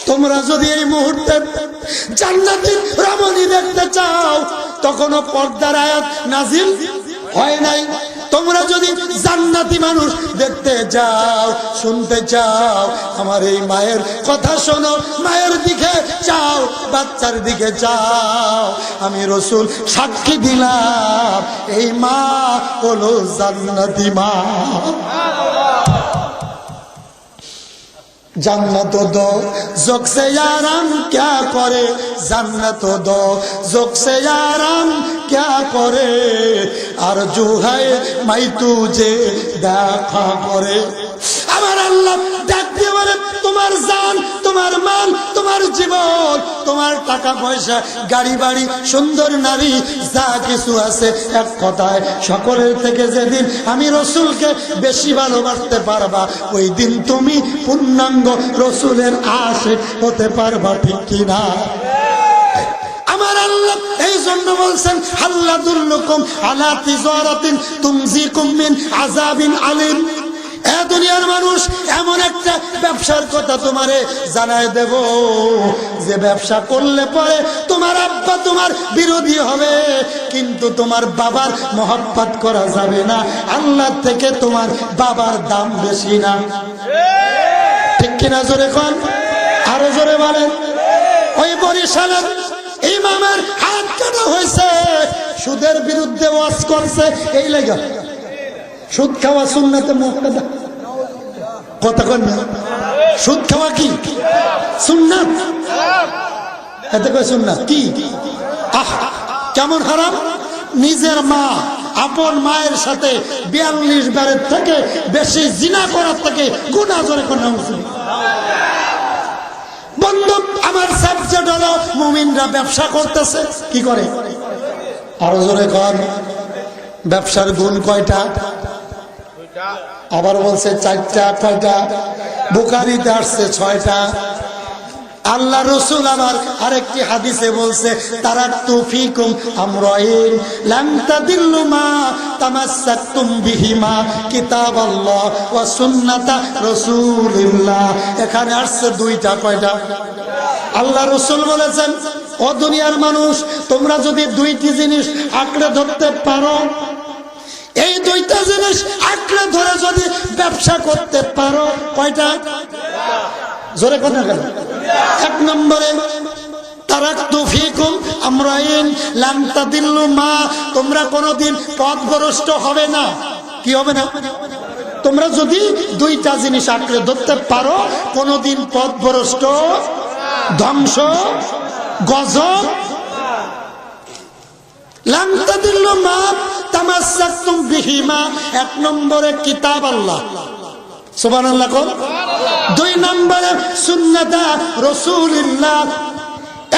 তোমরা যদি এই মুহূর্তে জান্নাতি রমণী দেখতে চাও, তখনও পর্দার আয়াত নাজিল হয় নাই। তোমরা যদি জান্নাতি মানুষ দেখতে যাও, শুনতে চাও, আমার এই মায়ের কথা শোনো, মায়ের দিকে চাও, বাচ্চার দিকে চাও। আমি রাসূল সাক্ষী দিলাম, এই মা হলো জান্নাতি মা। जन्नत दो ज़ोक से याराम क्या करे, जन्नत दो ज़ोक से याराम क्या करे, आरज़ू है मैं तुझे देखा करे। আমার আল্লাহ ডাক দিয়ে বলে, তোমার জান, তোমার মান, তোমার জীবন, তোমার টাকা পয়সা, গাড়ি বাড়ি, সুন্দর নারী, যা কিছু আছে, এক কথায় সকলের থেকে যেদিন আমি রাসূলকে বেশি ভালোবাসতে পারবা, ওই দিন তুমি পূর্ণাঙ্গ রাসূলের আশিক হতে পারবা, ঠিক কিনা? আমার আল্লাহ এই জন্য বলছেন, হাল্লাদুল্লুকুম আলা তিজারাতিন তুমজিকুম মিন আযাবিন আলিম। এ দুনিয়ার মানুষ, এমন একটা ব্যবসার কথা তোমারে জানায় দেব, যে ব্যবসা করলে পরে তোমার আব্বা তোমার বিরোধী হবে, কিন্তু তোমার বাবার মহব্বত করা যাবে না। আল্লাহ থেকে তোমার বাবার দাম বেশি না, ঠিক কিনা? জোরে কোন, আরো জোরে বলেন। ওই বরিশালের ইমামের হাত কাটা হয়েছে, সুদের বিরুদ্ধে ওয়াজ করছে। এই লাগা সুদ খাওয়া সুন্নাতে মুআক্কাদা, কথা কন না? সুদ খাওয়া কি সুন্নাত? এতে কয় সুন্নাত কি? আহ, কেমন হারাম! নিজের মা, আপন মায়ের সাথে 42 বারের থেকে বেশি জিনা করার থেকে গুনাহ। জোরে কোন নাউজুবিল্লাহ। বন্ধু আমার সাবজেক্ট হলো মুমিনরা ব্যবসা করতেছে, কি করে? আরো জোরে কোন। ব্যবসার গুণ কয়টা? আবার বলছে 4টা। কয়টা? বুখারীতে আসছে 6টা। আল্লাহ রাসূল আবার আরেকটি হাদিসে বলছে, তারাকতু ফীকুম আমরাইন লান তাদিল্লু মা তামাসসাকতুম বিহিমা, কিতাবাল্লাহ ওয়া সুন্নাতা রাসূলিল্লাহ। এখানে আসছে 2টা। কয়টা? আল্লাহ রাসূল বলেছেন, ও দুনিয়ার মানুষ, তোমরা যদি 2টি জিনিস আঁকড়ে ধরতে পারো, এই 2টা জিনিস আঁকড়ে ধরে যদি ব্যবসা করতে পারো, কয়টা? জোরে কথা কেন? 1 নম্বরে তারাকতু ফীকুম আমরাইন লান তাদিল্লু মা, তোমরা কোনোদিন পথভ্রষ্ট হবে না। কি হবে না? তোমরা যদি 2টা জিনিস আঁকড়ে ধরতে পারো, কোনোদিন পথভ্রষ্ট, ধ্বংস, গজব। লান তাদিল্লু মা তামাসসাকতুম বিহিমা, 1 নম্বরে কিতাব আল্লাহ, সুবহানাল্লাহ কোন। 2 নম্বরে সুন্নাতা রাসূলিল্লাহ।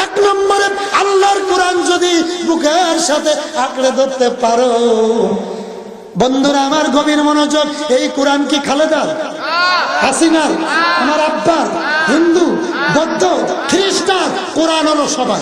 1 নম্বরে আল্লাহর কোরআন যদি বুকের সাথে আঁকড়ে ধরতে পারো। বন্ধুরা আমার, গভীর মনোযোগ। এই কোরআন কি খালেদার, হাসিনার, আমার আব্বার, হিন্দু, বৌদ্ধ, খ্রিস্টান? কোরআন হলো সবাই।